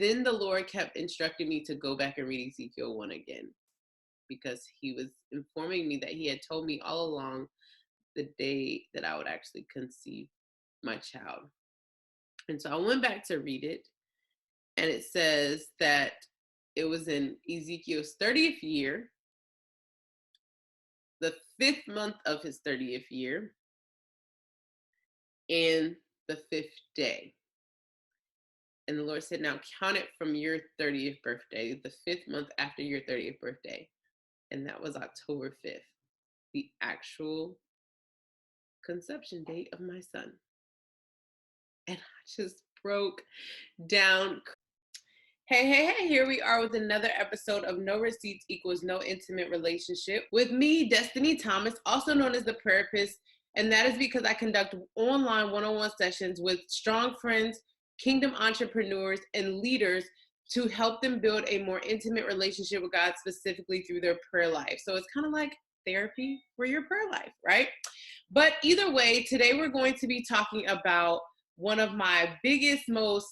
then the Lord kept instructing me to go back and read Ezekiel 1 again, because he was informing me that he had told me all along the day that I would actually conceive my child. And so I went back to read it, and it says that it was in Ezekiel's 30th year, the 5th month of his 30th year, and the 5th day. And the Lord said, now count it from your 30th birthday, the 5th month after your 30th birthday. And that was October 5th, the actual conception date of my son. And I just broke down. Hey, here we are with another episode of No Receipts Equals No Intimate Relationship with me, Destiny Thomas, also known as the Prayerpist. And that is because I conduct online one-on-one sessions with strong friends, kingdom entrepreneurs, and leaders to help them build a more intimate relationship with God, specifically through their prayer life. So it's kind of like therapy for your prayer life, right? But either way, today we're going to be talking about one of my biggest, most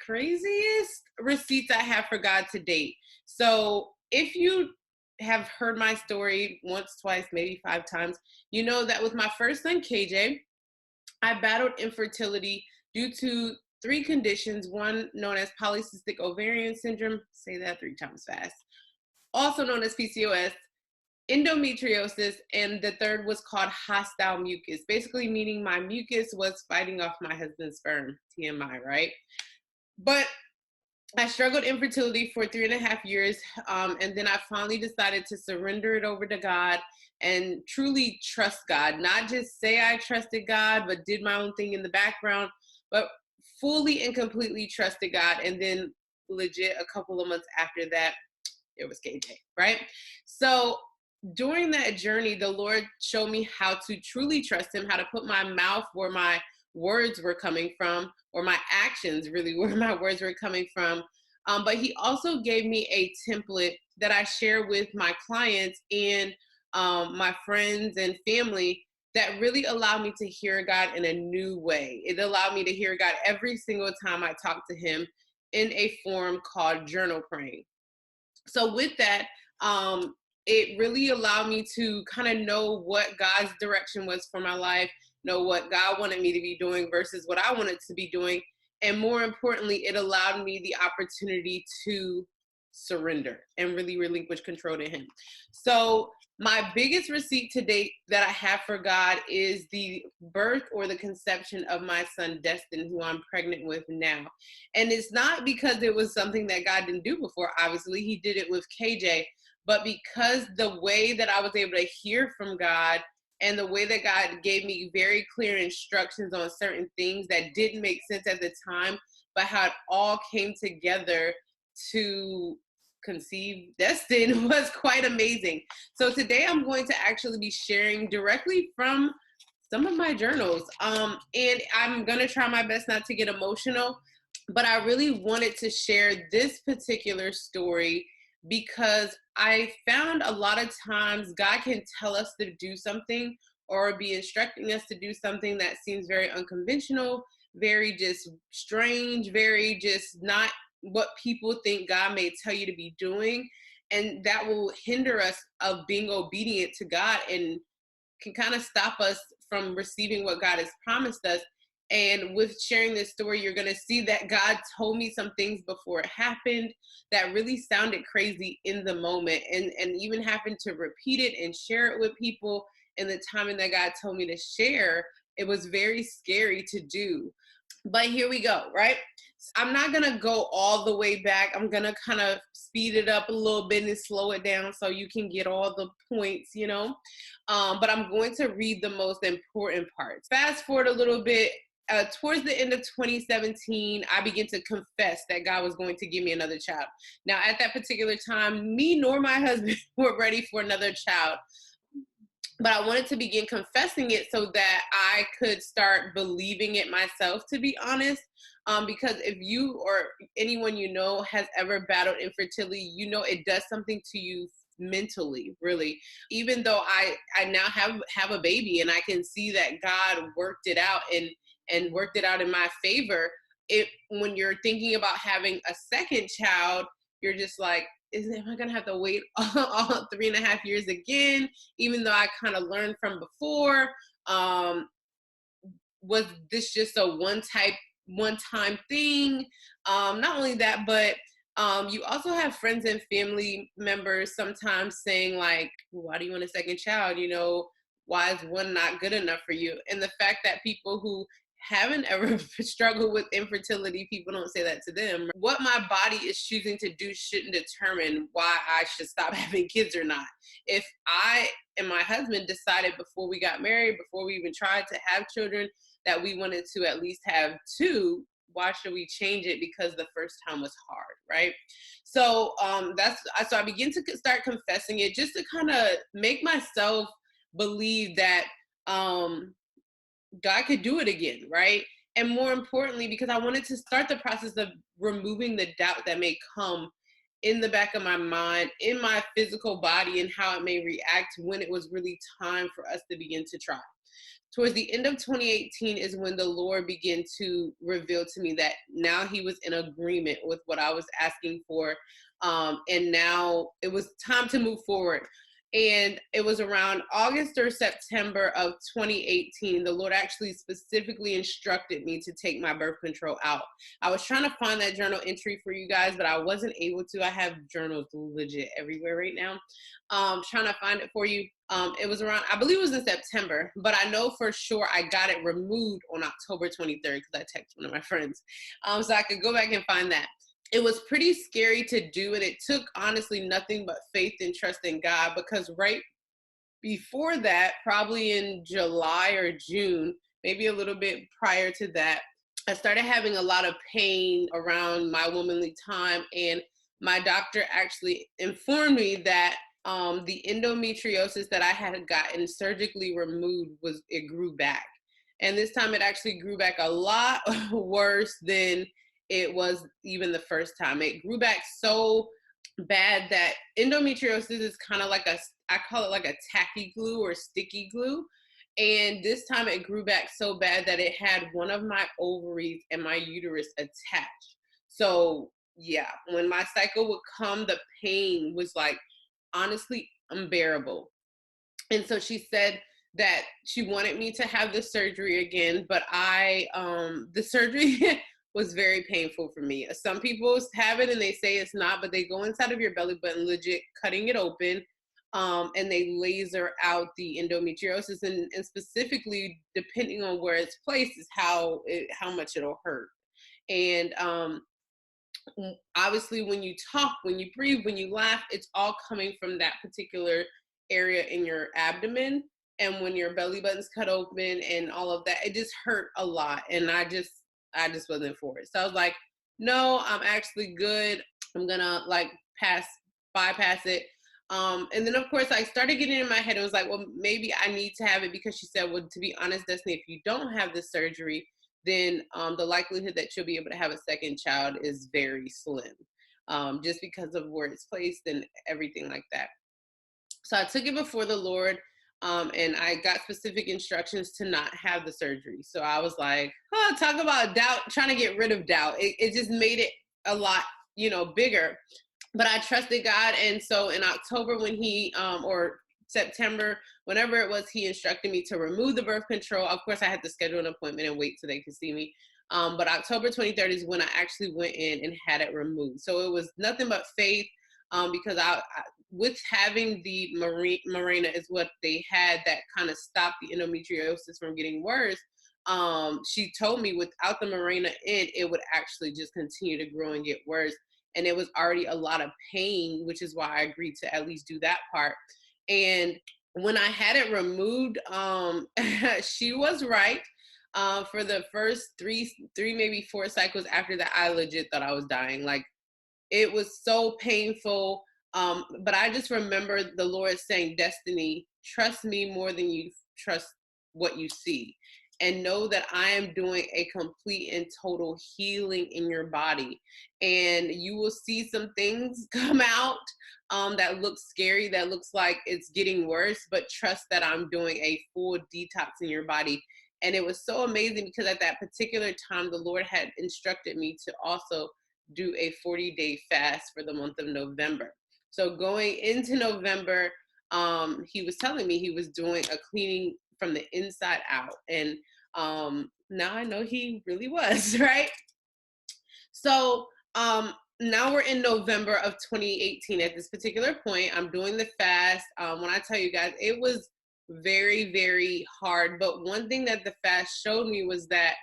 craziest receipts I have for God to date. So if you have heard my story once, twice, maybe 5 times, you know that with my first son, KJ, I battled infertility due to 3 conditions, one known as polycystic ovarian syndrome, say that 3 times fast, also known as PCOS, endometriosis, and the third was called hostile mucus, basically meaning my mucus was fighting off my husband's sperm, TMI, right? But I struggled infertility for 3.5 years, and then I finally decided to surrender it over to God and truly trust God. Not just say I trusted God, but did my own thing in the background, but fully and completely trusted God. And then legit a couple of months after that, it was KJ, right? So during that journey, the Lord showed me how to truly trust him, how to put my mouth where my words were coming from, or my actions really where my words were coming from. But he also gave me a template that I share with my clients and my friends and family that really allowed me to hear God in a new way. It allowed me to hear God every single time I talk to him in a form called journal praying. So with that, it really allowed me to kind of know what God's direction was for my life, know what God wanted me to be doing versus what I wanted to be doing. And more importantly, it allowed me the opportunity to surrender and really relinquish control to him. So my biggest receipt to date that I have for God is the birth or the conception of my son, Destin, who I'm pregnant with now. And it's not because it was something that God didn't do before. Obviously, he did it with KJ, but because the way that I was able to hear from God and the way that God gave me very clear instructions on certain things that didn't make sense at the time, but how it all came together to conceive Destin was quite amazing. So today I'm going to actually be sharing directly from some of my journals. And I'm going to try my best not to get emotional, but I really wanted to share this particular story because I found a lot of times God can tell us to do something or be instructing us to do something that seems very unconventional, very just strange, very just not what people think God may tell you to be doing. And that will hinder us of being obedient to God and can kind of stop us from receiving what God has promised us. And with sharing this story, you're going to see that God told me some things before it happened that really sounded crazy in the moment, and even having to repeat it and share it with people in the timing that God told me to share. It was very scary to do. But here we go, right? I'm not going to go all the way back. I'm going to kind of speed it up a little bit and slow it down so you can get all the points, you know. But I'm going to read the most important parts. Fast forward a little bit. Towards the end of 2017, I began to confess that God was going to give me another child. Now, at that particular time, me nor my husband were ready for another child. But I wanted to begin confessing it so that I could start believing it myself, to be honest. Because if you or anyone you know has ever battled infertility, you know it does something to you mentally, really. Even though I now have a baby and I can see that God worked it out and worked it out in my favor, when you're thinking about having a second child, you're just like, am I gonna have to wait all 3.5 years again? Even though I kind of learned from before. Was this just a one time thing? Not only that, but you also have friends and family members sometimes saying like, why do you want a second child? Why is one not good enough for you? And the fact that people who haven't ever struggled with infertility, people don't say that to them. What my body is choosing to do shouldn't determine why I should stop having kids or not. If I and my husband decided before we got married, before we even tried to have children, that we wanted to at least have two, why should we change it because the first time was hard, right? So so I begin to start confessing it, just to kind of make myself believe that God could do it again, right? And more importantly, because I wanted to start the process of removing the doubt that may come in the back of my mind, in my physical body, and how it may react when it was really time for us to begin to try. Towards the end of 2018 is when the Lord began to reveal to me that now he was in agreement with what I was asking for. And now it was time to move forward. And it was around August or September of 2018, the Lord actually specifically instructed me to take my birth control out. I was trying to find that journal entry for you guys, but I wasn't able to. I have journals legit everywhere right now. Trying to find it for you. It was around, I believe it was in September, but I know for sure I got it removed on October 23rd because I texted one of my friends. So I could go back and find that. It was pretty scary to do, and it took honestly nothing but faith and trust in God, because right before that, probably in July or June, maybe a little bit prior to that, I started having a lot of pain around my womanly time, and my doctor actually informed me that the endometriosis that I had gotten surgically removed it grew back. And this time it actually grew back a lot worse than it was even the first time. It grew back so bad that endometriosis is kind of like I call it like a tacky glue or sticky glue. And this time it grew back so bad that it had one of my ovaries and my uterus attached. So yeah, when my cycle would come, the pain was like honestly unbearable. And so she said that she wanted me to have the surgery again, but the surgery was very painful for me. Some people have it and they say it's not, but they go inside of your belly button, legit cutting it open, and they laser out the endometriosis, and specifically depending on where it's placed is how much it'll hurt. And obviously when you talk, when you breathe, when you laugh, it's all coming from that particular area in your abdomen. And when your belly button's cut open and all of that, it just hurt a lot. And I just wasn't for it. So I was like, no, I'm actually good. I'm gonna bypass it. And then of course I started getting in my head. It was like, well, maybe I need to have it, because she said, well, to be honest, Destiny, if you don't have the surgery, then the likelihood that you'll be able to have a second child is very slim, just because of where it's placed and everything like that. So I took it before the Lord, and I got specific instructions to not have the surgery. So I was like, oh, talk about doubt, trying to get rid of doubt. It just made it a lot, bigger. But I trusted God. And so in October, when or September, whenever it was, he instructed me to remove the birth control. Of course, I had to schedule an appointment and wait so they could see me. But October 23rd is when I actually went in and had it removed. So it was nothing but faith, because with having the Mirena is what they had that kind of stopped the endometriosis from getting worse. She told me without the Mirena in, it would actually just continue to grow and get worse. And it was already a lot of pain, which is why I agreed to at least do that part. And when I had it removed, she was right. For the first three, maybe 4 cycles after that, I legit thought I was dying. Like, it was so painful. But I just remember the Lord saying, Destiny, trust me more than you trust what you see. And know that I am doing a complete and total healing in your body. And you will see some things come out that looks scary, that looks like it's getting worse, but trust that I'm doing a full detox in your body. And it was so amazing because at that particular time, the Lord had instructed me to also do a 40-day fast for the month of November. So going into November, he was telling me he was doing a cleaning from the inside out. And now I know he really was, right? So now we're in November of 2018. At this particular point, I'm doing the fast. When I tell you guys, it was very, very hard. But one thing that the fast showed me was that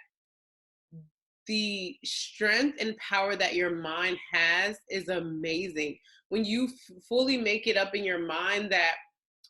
the strength and power that your mind has is amazing. When you fully make it up in your mind that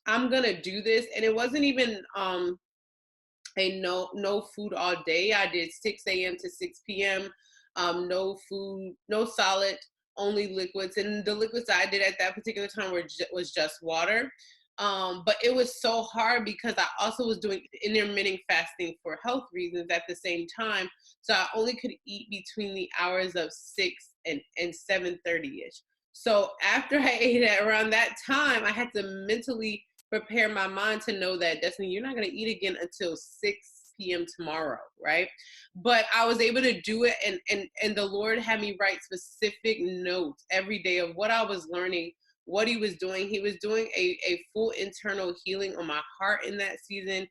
I'm gonna do this, and it wasn't even a no food all day. I did 6 a.m. to 6 p.m. No food, no solid, only liquids. And the liquids I did at that particular time was just water. But it was so hard because I also was doing intermittent fasting for health reasons at the same time. So I only could eat between the hours of 6 and 7:30ish. So after I ate at around that time, I had to mentally prepare my mind to know that, Destiny, you're not going to eat again until 6 p.m. tomorrow, right? But I was able to do it, and the Lord had me write specific notes every day of what I was learning, what he was doing. He was doing a full internal healing on my heart in that season.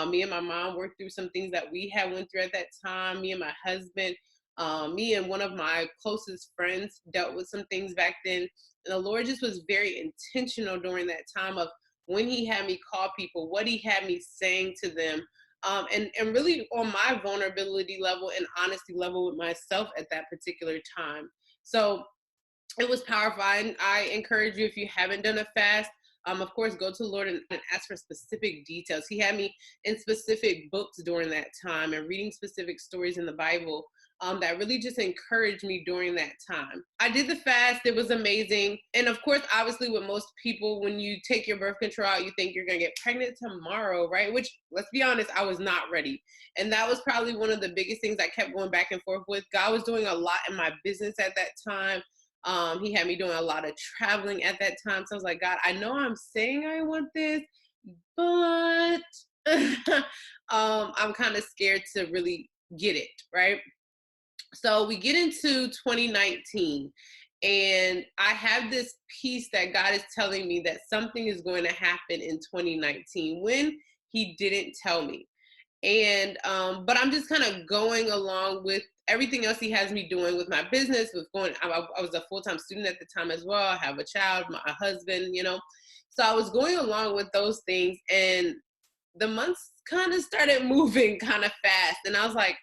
Me and my mom worked through some things that we had went through at that time. Me and my husband, me and one of my closest friends dealt with some things back then. And the Lord just was very intentional during that time of when he had me call people, what he had me saying to them, and really on my vulnerability level and honesty level with myself at that particular time. So it was powerful. I encourage you, if you haven't done a fast, of course, go to the Lord and ask for specific details. He had me in specific books during that time and reading specific stories in the Bible that really just encouraged me during that time. I did the fast. It was amazing. And of course, obviously, with most people, when you take your birth control out, you think you're going to get pregnant tomorrow, right? Which, let's be honest, I was not ready. And that was probably one of the biggest things I kept going back and forth with. God was doing a lot in my business at that time. He had me doing a lot of traveling at that time. So I was like, God, I know I'm saying I want this, but I'm kind of scared to really get it, right? So we get into 2019, and I have this piece that God is telling me that something is going to happen in 2019 when he didn't tell me. And but I'm just kind of going along with everything else he has me doing with my business, with going, I was a full-time student at the time as well. I have a child, my husband, so I was going along with those things, and the months kind of started moving kind of fast, and I was like,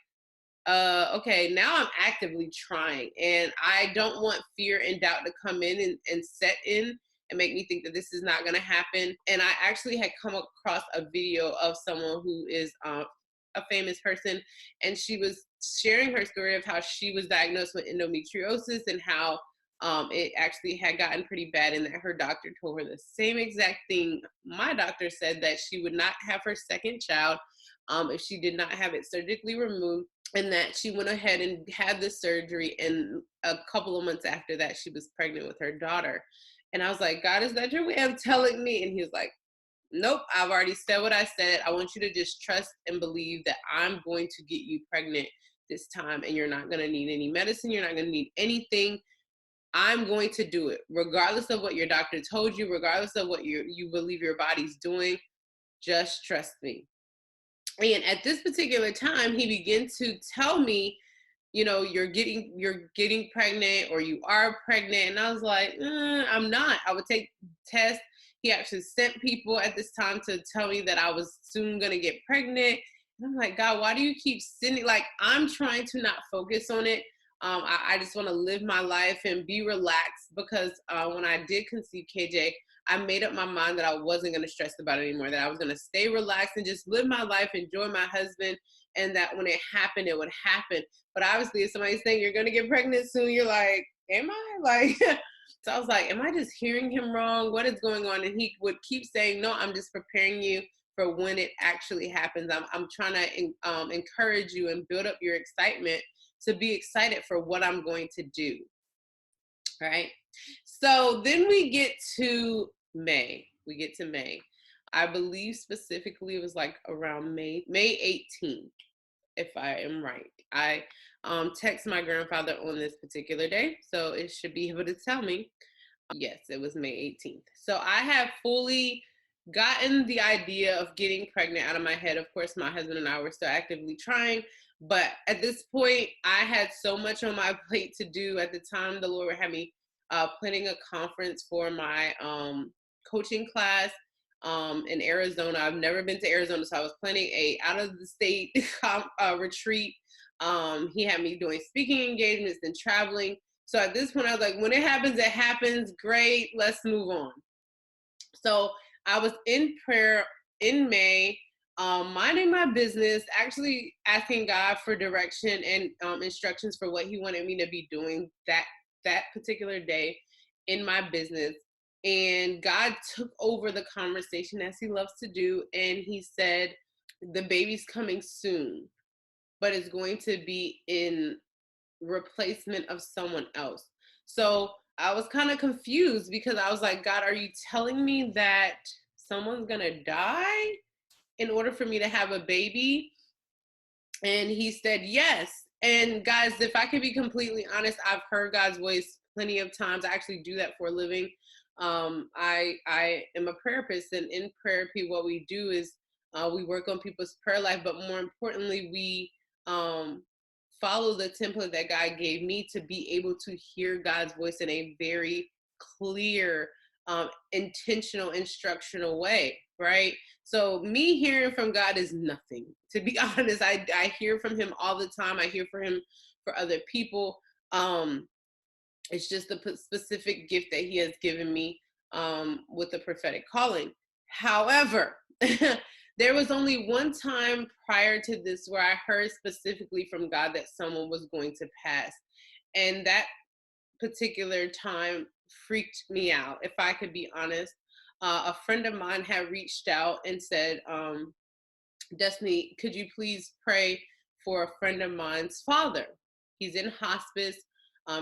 okay, now I'm actively trying, and I don't want fear and doubt to come in and set in and make me think that this is not going to happen. And I actually had come across a video of someone who is a famous person, and she was sharing her story of how she was diagnosed with endometriosis and how it actually had gotten pretty bad, and that her doctor told her the same exact thing my doctor said, that she would not have her second child if she did not have it surgically removed, and that she went ahead and had the surgery, and a couple of months after that she was pregnant with her daughter. And I was like, God, is that your way of telling me? And he was like, nope, I've already said what I said. I want you to just trust and believe that I'm going to get you pregnant this time, and you're not going to need any medicine, you're not going to need anything. I'm going to do it regardless of what your doctor told you, regardless of what you believe your body's doing. Just trust me. And at this particular time, he began to tell me, you're getting pregnant, or you are pregnant. And I was like, I'm not. I would take tests. He actually sent people at this time to tell me that I was soon going to get pregnant. And I'm like, God, why do you keep sending? Like, I'm trying to not focus on it. I just want to live my life and be relaxed, because when I did conceive KJ, I made up my mind that I wasn't going to stress about it anymore, that I was going to stay relaxed and just live my life, enjoy my husband, and that when it happened, it would happen. But obviously, if somebody's saying you're going to get pregnant soon, you're like, am I? Like, so I was like, am I just hearing him wrong? What is going on? And he would keep saying, no, I'm just preparing you for when it actually happens. I'm trying to encourage you and build up your excitement to be excited for what I'm going to do. Right? So then we get to May. I believe specifically it was like around May 18th, if I am right. I text my grandfather on this particular day, so it should be able to tell me. Yes, it was May 18th. So I have fully gotten the idea of getting pregnant out of my head. Of course, my husband and I were still actively trying, but at this point, I had so much on my plate to do. At the time, the Lord had me planning a conference for my coaching class in Arizona. I've never been to Arizona, so I was planning a out of the state retreat. He had me doing speaking engagements and traveling. So at this point, I was like, when it happens, it happens. Great, let's move on. So I was in prayer in May, minding my business, actually asking God for direction and instructions for what He wanted me to be doing that particular day in my business. And God took over the conversation as He loves to do, and He said, "The baby's coming soon, but it's going to be in replacement of someone else." So I was kind of confused because I was like, God, are you telling me that someone's gonna die in order for me to have a baby? And He said yes. And guys, if I could be completely honest, I've heard God's voice plenty of times. I actually do that for a living. I am a prayerpist, and in Prayerpy, what we do is we work on people's prayer life, but more importantly, we um, follow the template that God gave me to be able to hear God's voice in a very clear, intentional, instructional way, right? So me hearing from God is nothing. To be honest, I hear from Him all the time. I hear from Him for other people. It's just the specific gift that He has given me with the prophetic calling. However, there was only one time prior to this where I heard specifically from God that someone was going to pass. And that particular time freaked me out, if I could be honest. A friend of mine had reached out and said, Destiny, could you please pray for a friend of mine's father? He's in hospice.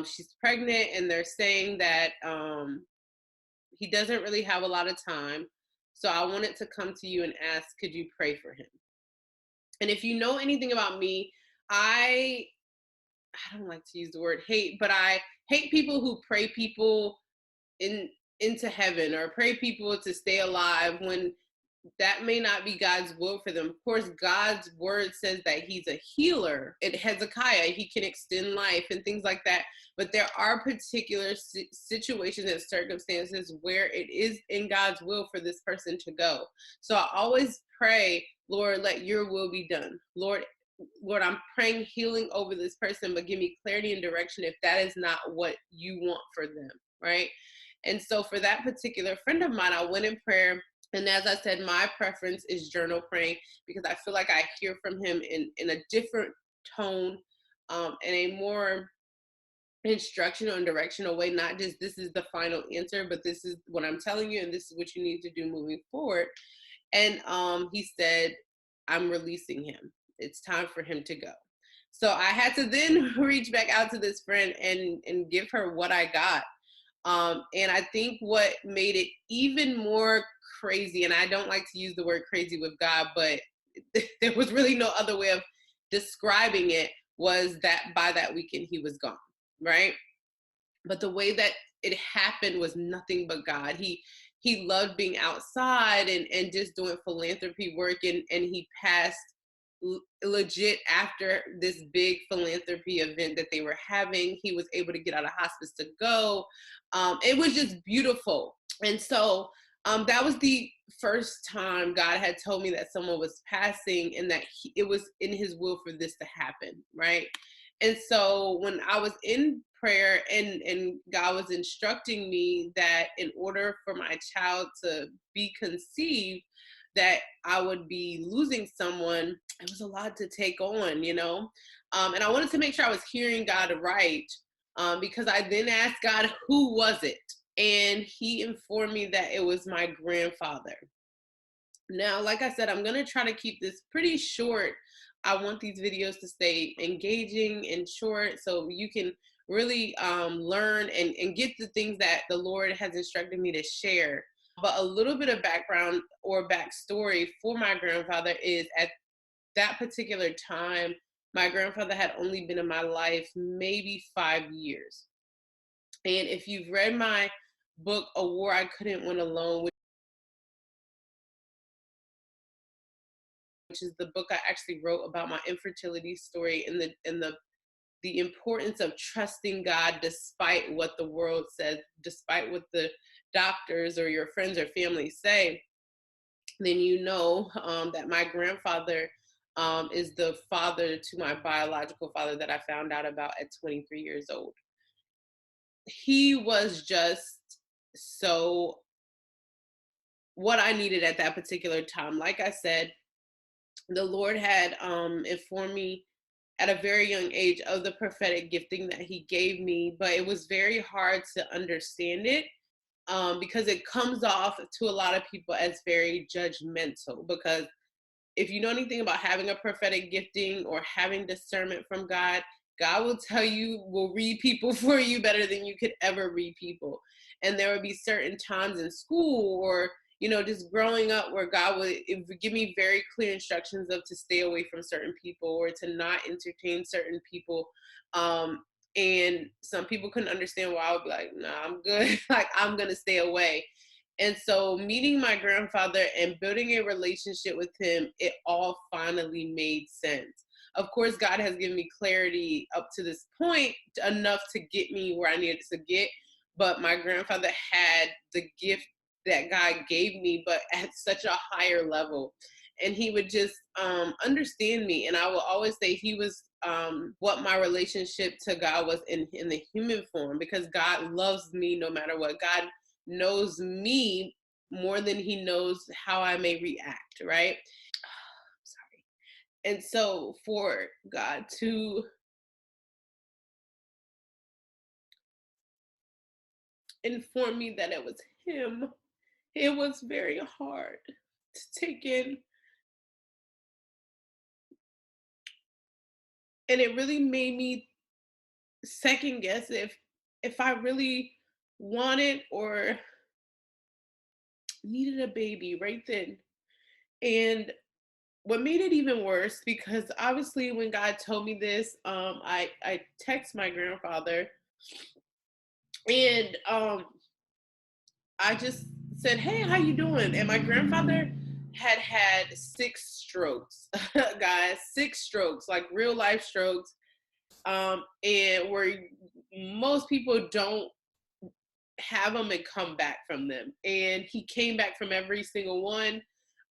She's pregnant, and they're saying that he doesn't really have a lot of time. So I wanted to come to you and ask, could you pray for him? And if you know anything about me, I I don't like to use the word hate, but I hate people who pray people in into heaven or pray people to stay alive when that may not be God's will for them. Of course, God's word says that He's a healer. At Hezekiah, He can extend life and things like that. But there are particular situations and circumstances where it is in God's will for this person to go. So I always pray, Lord, let your will be done. Lord, I'm praying healing over this person, but give me clarity and direction if that is not what you want for them, right? And so for that particular friend of mine, I went in prayer. And as I said, my preference is journal praying because I feel like I hear from Him in a different tone, and a more instructional and directional way, not just this is the final answer, but this is what I'm telling you and this is what you need to do moving forward. And He said, I'm releasing him. It's time for him to go. So I had to then reach back out to this friend and give her what I got. And I think what made it even more crazy, and I don't like to use the word crazy with God, but there was really no other way of describing it, was that by that weekend he was gone, right? But the way that it happened was nothing but God. He loved being outside and just doing philanthropy work, and he passed legit after this big philanthropy event that they were having. He was able to get out of hospice to go. It was just beautiful. And so that was the first time God had told me that someone was passing and that it was in His will for this to happen, right? And so when I was in prayer and God was instructing me that in order for my child to be conceived, that I would be losing someone, it was a lot to take on, you know? And I wanted to make sure I was hearing God right, because I then asked God, who was it? And He informed me that it was my grandfather. Now, like I said, I'm going to try to keep this pretty short. I want these videos to stay engaging and short so you can really learn and get the things that the Lord has instructed me to share. But a little bit of background or backstory for my grandfather is at that particular time, my grandfather had only been in my life maybe 5 years. And if you've read my book, A War I Couldn't Win Alone, which is the book I actually wrote about my infertility story and the importance of trusting God despite what the world says, despite what the doctors or your friends or family say, then you know that my grandfather is the father to my biological father that I found out about at 23 years old. He was just so what I needed at that particular time. Like I said, the Lord had informed me at a very young age of the prophetic gifting that He gave me, but it was very hard to understand it because it comes off to a lot of people as very judgmental. Because if you know anything about having a prophetic gifting or having discernment from God, God will tell you, will read people for you better than you could ever read people. And there would be certain times in school or, just growing up where God would give me very clear instructions of to stay away from certain people or to not entertain certain people. Um, and some people couldn't understand why I would be like, nah, I'm good. Like, I'm going to stay away. And so meeting my grandfather and building a relationship with him, it all finally made sense. Of course, God has given me clarity up to this point enough to get me where I needed to get. But my grandfather had the gift that God gave me, but at such a higher level. And he would just understand me. And I will always say he was what my relationship to God was in the human form, because God loves me no matter what. God knows me more than he knows how I may react, right? Sorry. And so for God to inform me that it was him, it was very hard to take in. And it really made me second guess if I really wanted or needed a baby right then. And what made it even worse, because obviously when God told me this, I text my grandfather and I just said, "Hey, how you doing?" And my grandfather had 6 strokes, guys, 6 strokes, like real life strokes, and where most people don't have them and come back from them. And he came back from every single one.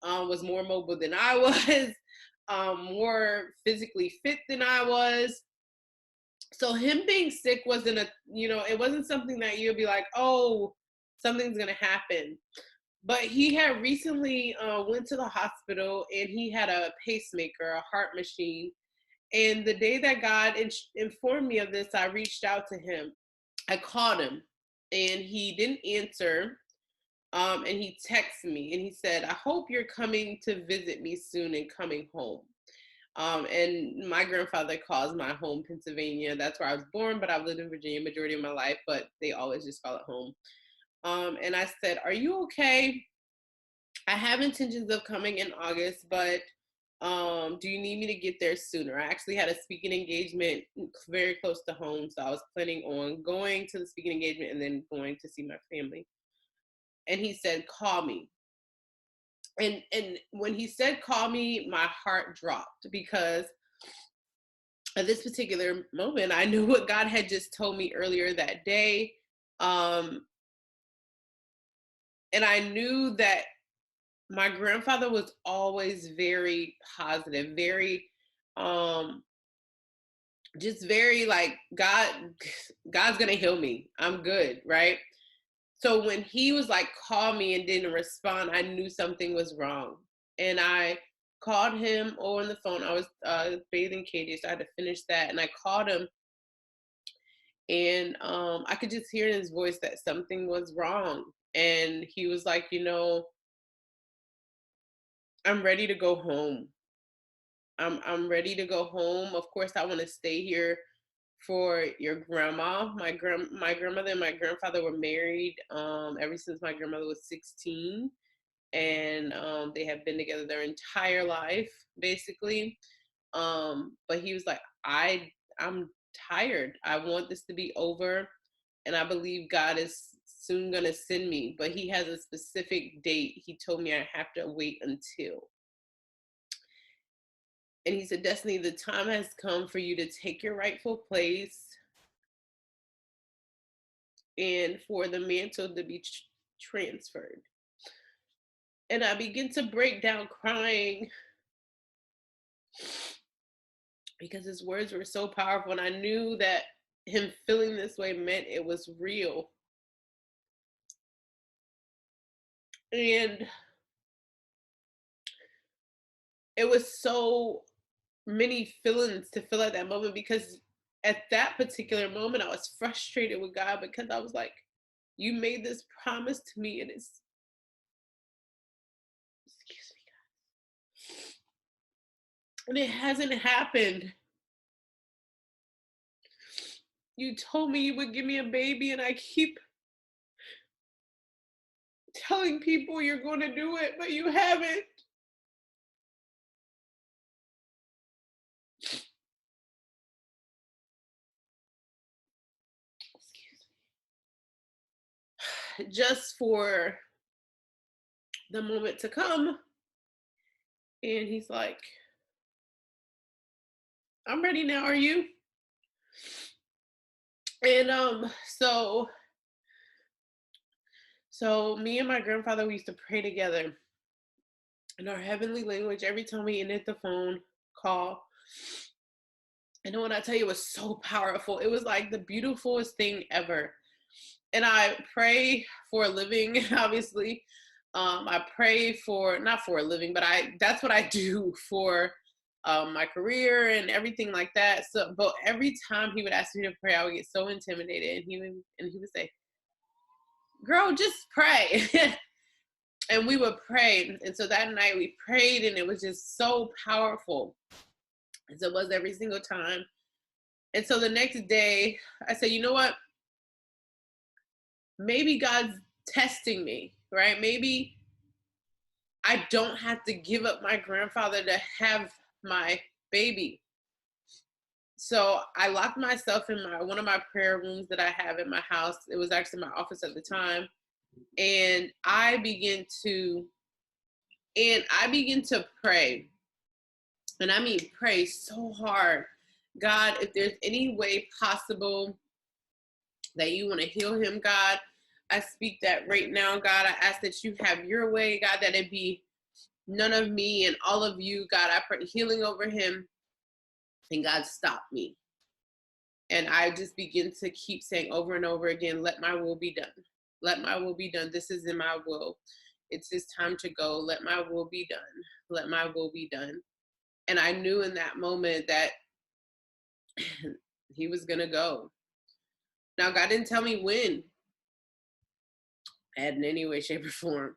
Was more mobile than I was, more physically fit than I was. So him being sick wasn't it wasn't something that you'd be like, oh, something's gonna happen. But he had recently went to the hospital and he had a pacemaker, a heart machine. And the day that God informed me of this, I reached out to him. I called him and he didn't answer. And he texted me and he said, "I hope you're coming to visit me soon and coming home." And my grandfather calls my home Pennsylvania. That's where I was born, but I've lived in Virginia majority of my life, but they always just call it home. And I said, "Are you okay? I have intentions of coming in August, but do you need me to get there sooner?" I actually had a speaking engagement very close to home, so I was planning on going to the speaking engagement and then going to see my family. And he said, "Call me." And when he said call me, my heart dropped, because at this particular moment I knew what God had just told me earlier that day. um and I knew that my grandfather was always very positive, very um just very like, God's gonna heal me, I'm good, right? So when he was like, call me, and didn't respond, I knew something was wrong. And I called him on the phone. I was bathing Katie, so I had to finish that. And I called him, and I could just hear in his voice that something was wrong. And he was like, "I'm ready to go home. I'm ready to go home. Of course, I want to stay here for your grandma. My grandmother and my grandfather were married ever since my grandmother was 16, and they have been together their entire life, basically. But he was like, I'm tired. I want this to be over, and I believe God is soon gonna send me. But he has a specific date. He told me I have to wait until. And he said, Destiny, the time has come for you to take your rightful place and for the mantle to be transferred. And I began to break down crying because his words were so powerful. And I knew that him feeling this way meant it was real. And it was so many feelings to feel at that moment, because at that particular moment I was frustrated with God, because I was like, you made this promise to me, and it's, excuse me, and it hasn't happened. You told me you would give me a baby, and I keep telling people you're going to do it, but you haven't. Excuse me. Just for the moment to come. And he's like, I'm ready now. Are you? And so me and my grandfather, we used to pray together in our heavenly language every time we ended the phone call. And when I tell you, it was so powerful. It was like the beautifulest thing ever. And I pray for a living, obviously. I pray for, not for a living, but that's what I do for my career and everything like that. So, but every time he would ask me to pray, I would get so intimidated, and he would say, "Girl, just pray." And we would pray. And so that night we prayed, and it was just so powerful. And so it was every single time. And so the next day I said, you know what? Maybe God's testing me, right? Maybe I don't have to give up my grandfather to have my baby. So I locked myself in one of my prayer rooms that I have in my house. It was actually my office at the time. And I began to pray. And I mean pray so hard. God, if there's any way possible that you want to heal him, God, I speak that right now, God. I ask that you have your way, God, that it be none of me and all of you, God. I pray healing over him, and God, stop me. And I just begin to keep saying over and over again, let my will be done. Let my will be done. This is in my will. It's his time to go. Let my will be done. Let my will be done. And I knew in that moment that he was going to go. Now, God didn't tell me when, in any way, shape, or form.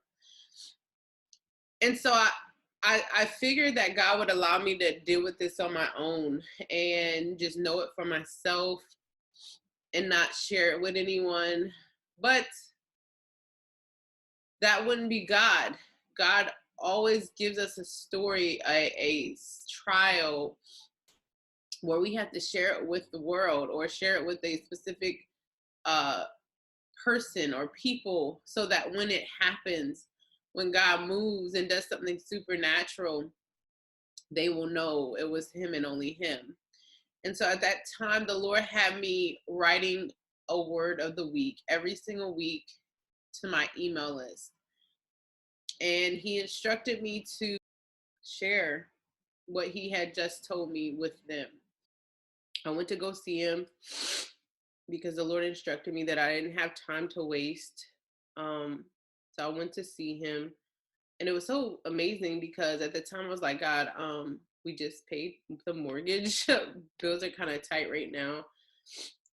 And so I figured that God would allow me to deal with this on my own and just know it for myself and not share it with anyone. But that wouldn't be God. God always gives us a story, a trial where we have to share it with the world or share it with a specific uh, person or people, so that when it happens, when God moves and does something supernatural, they will know it was him and only him. And so at that time, the Lord had me writing a word of the week every single week to my email list. And he instructed me to share what he had just told me with them. I went to go see him because the Lord instructed me that I didn't have time to waste. So I went to see him, and it was so amazing because at the time I was like, God, we just paid the mortgage. Bills are kind of tight right now.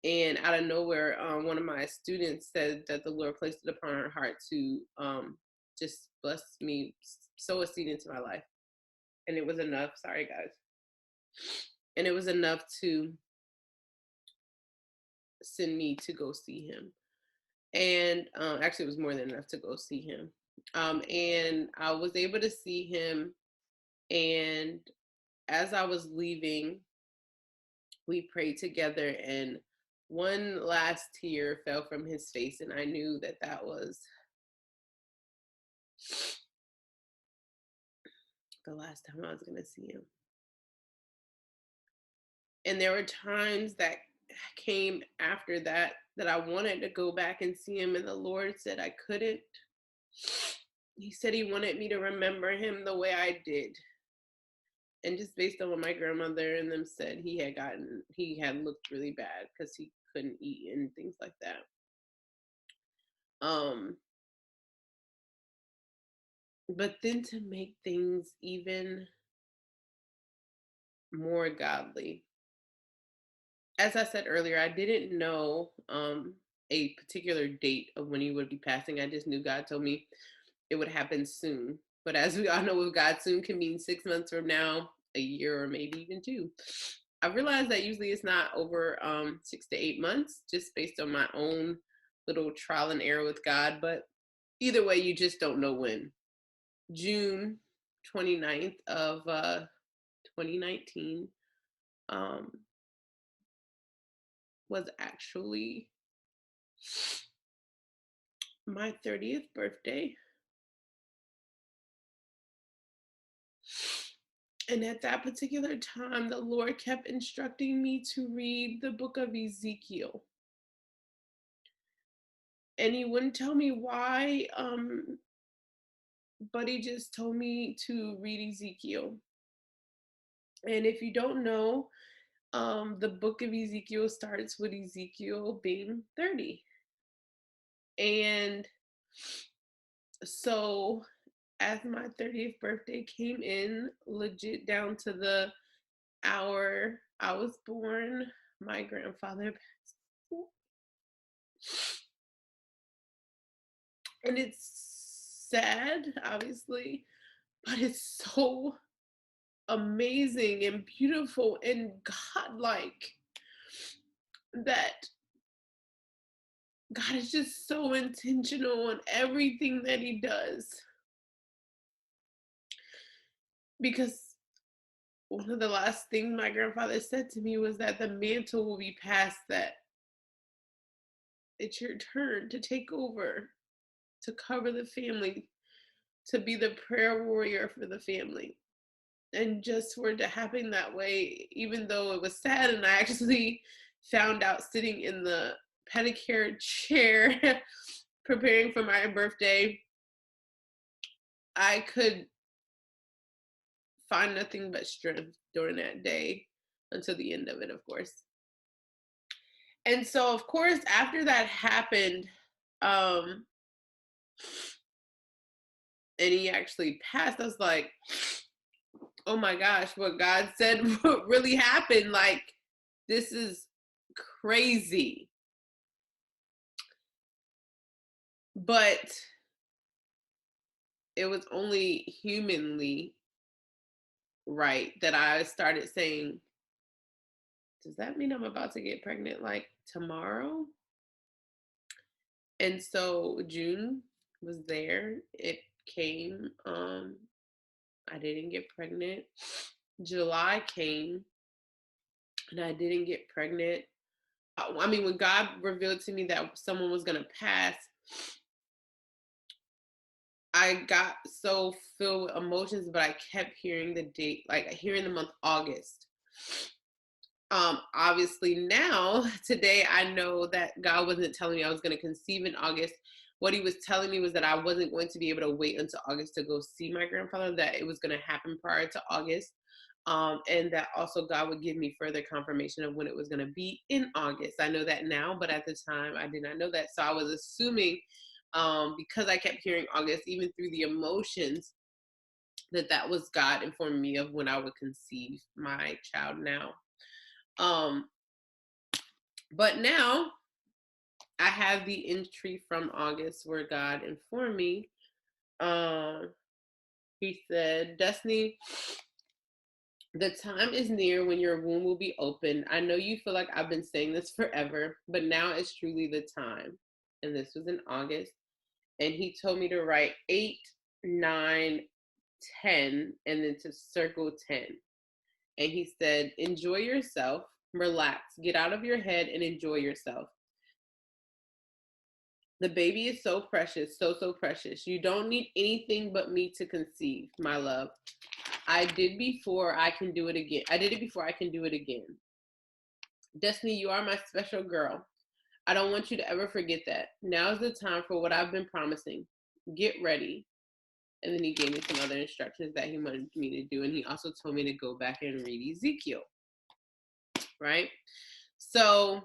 And out of nowhere, one of my students said that the Lord placed it upon her heart to just bless me, sow a seed into my life. And it was enough. Sorry, guys. And it was enough to send me to go see him. And actually, it was more than enough to go see him. And I was able to see him. And as I was leaving, we prayed together, and one last tear fell from his face, and I knew that that was the last time I was going to see him. And there were times that came after that that I wanted to go back and see him, and the Lord said I couldn't. He said he wanted me to remember him the way I did. And just based on what my grandmother and them said, he had looked really bad because he couldn't eat and things like that. But then to make things even more godly, as I said earlier, I didn't know a particular date of when he would be passing. I just knew God told me it would happen soon. But as we all know, with God, soon can mean 6 months from now, a year, or maybe even 2. I realized that usually it's not over 6 to 8 months, just based on my own little trial and error with God. But either way, you just don't know when. June 29th of 2019 was actually my 30th birthday. And at that particular time, the Lord kept instructing me to read the book of Ezekiel. And he wouldn't tell me why, but he just told me to read Ezekiel. And if you don't know, the book of Ezekiel starts with Ezekiel being 30. And so as my 30th birthday came in, legit down to the hour I was born, my grandfather passed away. And it's sad, obviously, but it's so amazing and beautiful and godlike that God is just so intentional on everything that he does. Because one of the last things my grandfather said to me was that the mantle will be passed, that it's your turn to take over, to cover the family, to be the prayer warrior for the family. And just for it to happen that way, even though it was sad, and I actually found out sitting in the pedicure chair preparing for my birthday, I could find nothing but strength during that day until the end of it, of course. And so, of course, after that happened, and he actually passed, I was like, oh my gosh, what God said really happened. Like, this is crazy. But it was only humanly right that I started saying, does that mean I'm about to get pregnant like tomorrow? And so June was there. It came. I didn't get pregnant. July came and I didn't get pregnant. I mean, when God revealed to me that someone was going to pass, I got so filled with emotions, but I kept hearing the date, like hearing the month August. Obviously now, today, I know that God wasn't telling me I was going to conceive in August. What he was telling me was that I wasn't going to be able to wait until August to go see my grandfather, that it was going to happen prior to August. And that also God would give me further confirmation of when it was going to be in August. I know that now, but at the time I did not know that. So I was assuming, because I kept hearing August, even through the emotions, that was God informing me of when I would conceive my child now. But now I have the entry from August where God informed me. He said, Destiny, The time is near when your womb will be opened. I know you feel like I've been saying this forever, but now is truly the time. And this was in August. And he told me to write 8, 9, 10, and then to circle 10. And he said, enjoy yourself, relax, get out of your head and enjoy yourself. The baby is so precious, so, so precious. You don't need anything but me to conceive, my love. I did before I can do it again. I did it before I can do it again. Destiny, you are my special girl. I don't want you to ever forget that. Now is the time for what I've been promising. Get ready. And then he gave me some other instructions that he wanted me to do. And he also told me to go back and read Ezekiel. Right? So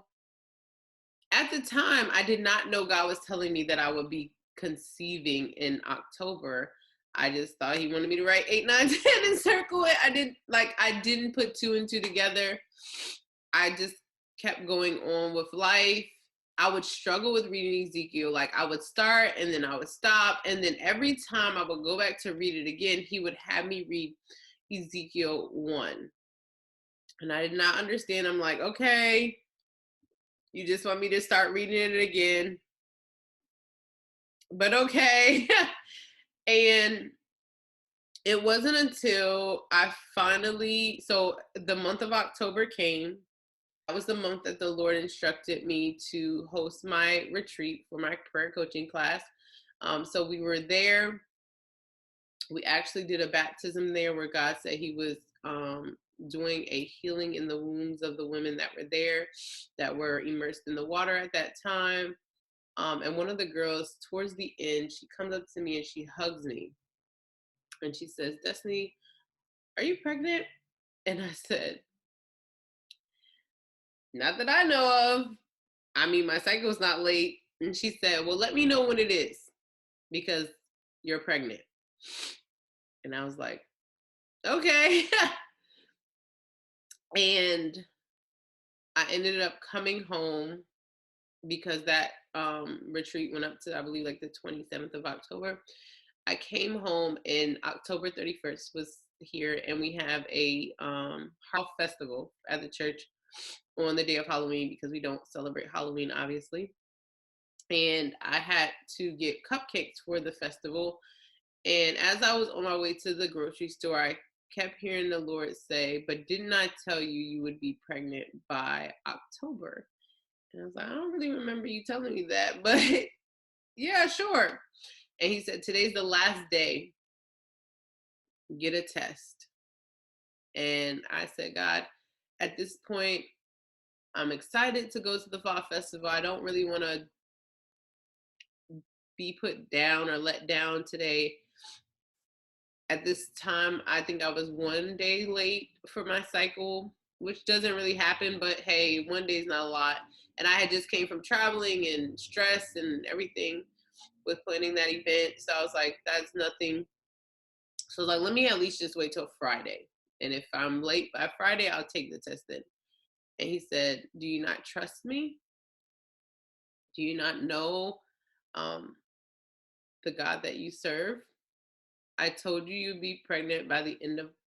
at the time, I did not know God was telling me that I would be conceiving in October. I just thought he wanted me to write 8, 9, 10 and circle it. I didn't put 2 and 2 together. I just kept going on with life. I would struggle with reading Ezekiel. Like I would start and then I would stop. And then every time I would go back to read it again, he would have me read Ezekiel 1. And I did not understand. I'm like, okay, you just want me to start reading it again. But okay. And it wasn't until I finally, so the month of October came. That was the month that the Lord instructed me to host my retreat for my prayer coaching class. So we were there. We actually did a baptism there where God said he was doing a healing in the wombs of the women that were there, that were immersed in the water at that time. And one of the girls, towards the end, she comes up to me and she hugs me. And she says, Destiny, are you pregnant? And I said, not that I know of. I mean, my cycle's not late. And she said, well, let me know when it is because you're pregnant. And I was like, okay. And I ended up coming home because that retreat went up to, I believe, like the 27th of October. I came home and October 31st was here, and we have a Hall festival at the church on the day of Halloween because we don't celebrate Halloween, obviously. And I had to get cupcakes for the festival. And as I was on my way to the grocery store, I kept hearing the Lord say, but didn't I tell you you would be pregnant by October? And I was like, I don't really remember you telling me that, but yeah, sure. And he said, today's the last day. Get a test. And I said, God, at this point, I'm excited to go to the fall festival. I don't really want to be put down or let down today. At this time, I think I was 1 day late for my cycle, which doesn't really happen, but hey, 1 day is not a lot. And I had just came from traveling and stress and everything with planning that event. So I was like, that's nothing. So I was like, let me at least just wait till Friday. And if I'm late by Friday, I'll take the test then. And he said, do you not trust me? Do you not know the God that you serve? I told you you'd be pregnant by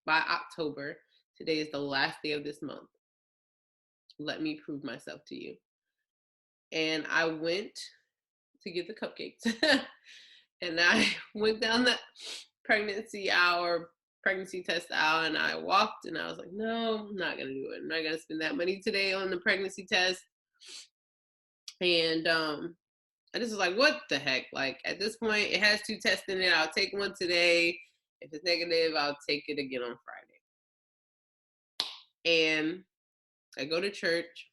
October. Today is the last day of this month. Let me prove myself to you. And I went to get the cupcakes. And I went down the pregnancy test aisle, and I walked and I was like, no, I'm not gonna do it. I'm not gonna spend that money today on the pregnancy test. And I just was like, what the heck? Like at this point, it has 2 tests in it. I'll take one today. If it's negative, I'll take it again on Friday. And I go to church.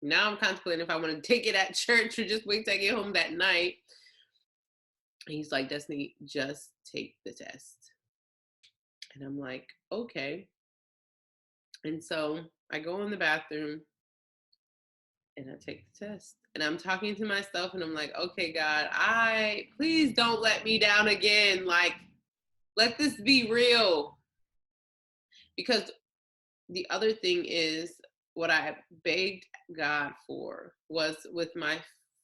Now I'm contemplating if I want to take it at church or just wait till I get home that night. And he's like, Destiny, just take the test. And I'm like, okay. And so I go in the bathroom and I take the test. And I'm talking to myself and I'm like, okay, God, please don't let me down again. Like, let this be real. Because the other thing is, what I begged God for was with my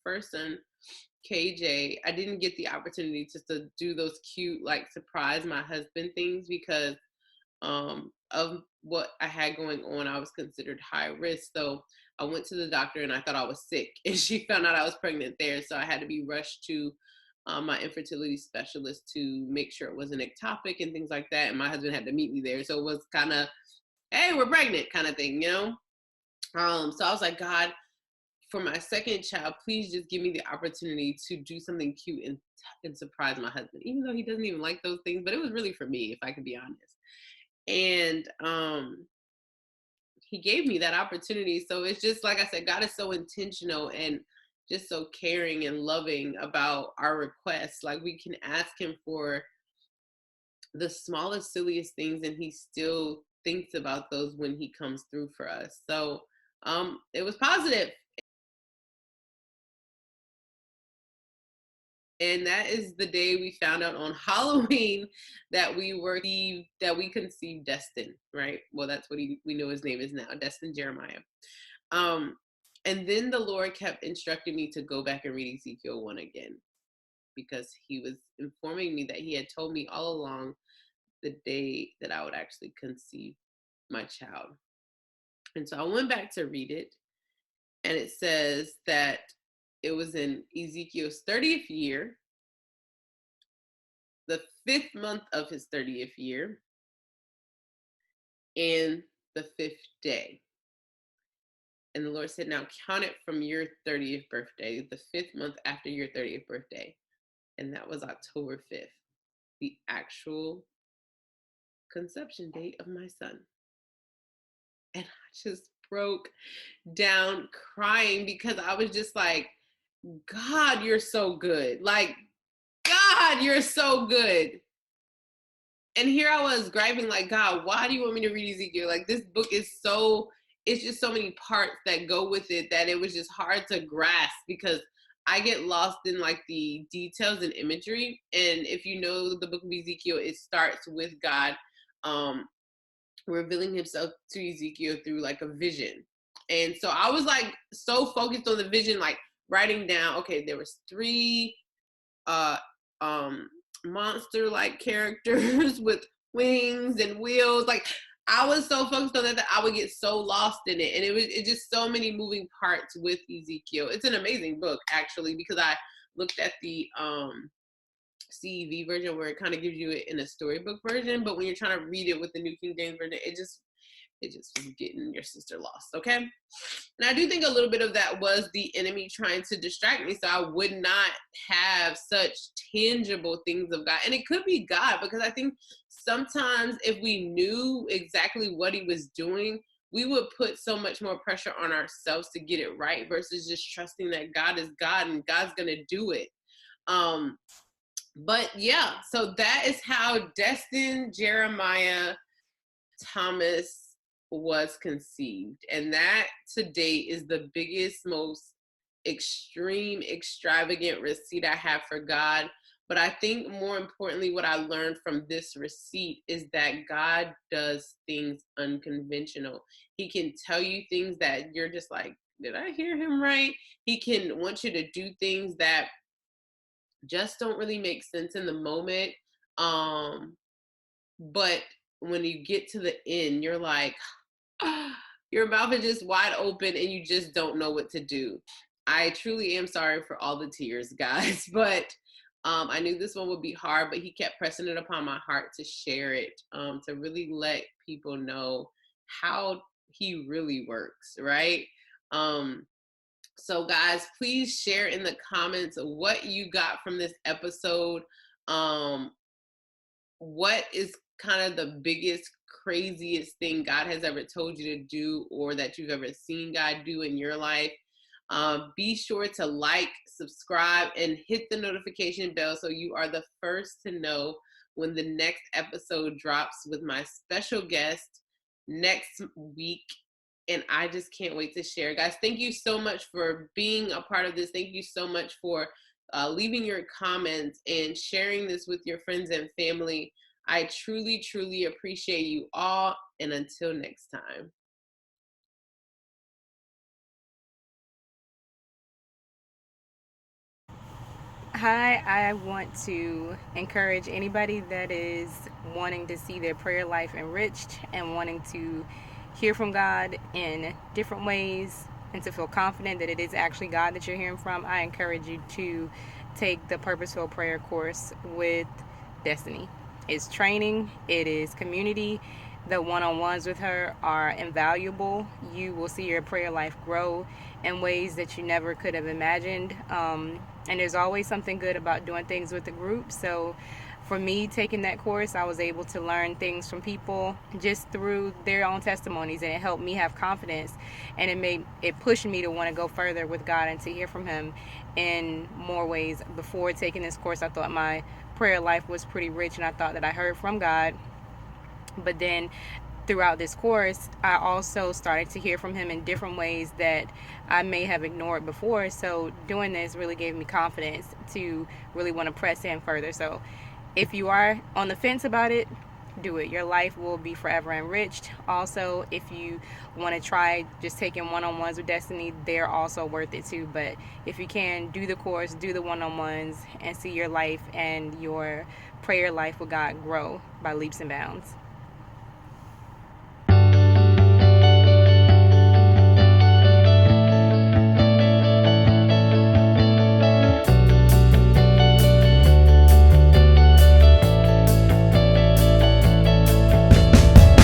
first son, KJ, I didn't get the opportunity just to do those cute, like, surprise my husband things because of what I had going on, I was considered high risk. So I went to the doctor and I thought I was sick, and she found out I was pregnant there. So I had to be rushed to my infertility specialist to make sure it wasn't ectopic and things like that. And my husband had to meet me there. So it was kind of, hey, we're pregnant kind of thing, you know? So I was like, God, for my second child, please just give me the opportunity to do something cute and surprise my husband, even though he doesn't even like those things. But it was really for me, if I could be honest. And he gave me that opportunity. So it's just like I said, God is so intentional and just so caring and loving about our requests. Like we can ask him for the smallest, silliest things, and he still thinks about those when he comes through for us. So it was positive. And that is the day we found out on Halloween that we conceived Destin, right? Well, that's what we know his name is now, Destin Jeremiah. Um, and then the Lord kept instructing me to go back and read Ezekiel 1 again, because he was informing me that he had told me all along the day that I would actually conceive my child. And so I went back to read it, and it says that it was in Ezekiel's 30th year, the 5th month of his 30th year, and the 5th day. And the Lord said, now count it from your 30th birthday, the 5th month after your 30th birthday. And that was October 5th, the actual conception date of my son. And I just broke down crying, because I was just like, God, you're so good. Like, God, you're so good. And here I was griping, like, God, why do you want me to read Ezekiel? Like, this book is it's just so many parts that go with it that it was just hard to grasp, because I get lost in like the details and imagery. And if you know the book of Ezekiel, it starts with God revealing himself to Ezekiel through like a vision. And so I was like so focused on the vision, like writing down, okay, there was 3 uh monster like characters with wings and wheels. Like I was so focused on that I would get so lost in it. And it just so many moving parts with Ezekiel. It's an amazing book actually, because I looked at the CEV version where it kind of gives you it in a storybook version, but when you're trying to read it with the New King James version, it just was getting your sister lost, okay? And I do think a little bit of that was the enemy trying to distract me, so I would not have such tangible things of God. And it could be God, because I think sometimes if we knew exactly what he was doing, we would put so much more pressure on ourselves to get it right, versus just trusting that God is God and God's gonna do it. But yeah, so that is how Destin Jeremiah Thomas was conceived. And that to date is the biggest, most extreme, extravagant receipt I have for God. But I think more importantly, what I learned from this receipt is that God does things unconventional. He can tell you things that you're just like, did I hear him right? He can want you to do things that just don't really make sense in the moment. But when you get to the end, you're like, your mouth is just wide open and you just don't know what to do. I truly am sorry for all the tears, guys, but I knew this one would be hard, but he kept pressing it upon my heart to share it, to really let people know how he really works, right? So guys, please share in the comments what you got from this episode. What is kind of the biggest, craziest thing God has ever told you to do, or that you've ever seen God do in your life? Be sure to like, subscribe, and hit the notification bell so you are the first to know when the next episode drops with my special guest next week. And I just can't wait to share. Guys, thank you so much for being a part of this. Thank you so much for leaving your comments and sharing this with your friends and family. I truly, truly appreciate you all. And until next time. Hi, I want to encourage anybody that is wanting to see their prayer life enriched and wanting to hear from God in different ways and to feel confident that it is actually God that you're hearing from. I encourage you to take the Purposeful Prayer course with Destiny. It's training, it is community. The one on ones with her are invaluable. You will see your prayer life grow in ways that you never could have imagined. And there's always something good about doing things with the group. So for me, taking that course, I was able to learn things from people just through their own testimonies, and it helped me have confidence, and it pushed me to want to go further with God and to hear from Him in more ways. Before taking this course, I thought my prayer life was pretty rich, and I thought that I heard from God. But then throughout this course, I also started to hear from him in different ways that I may have ignored before. So doing this really gave me confidence to really want to press in further. So if you are on the fence about it, do it. Your life will be forever enriched. Also, if you want to try just taking one-on-ones with Destiny, they're also worth it too. But if you can, do the course, do the one-on-ones, and see your life and your prayer life with God grow by leaps and bounds.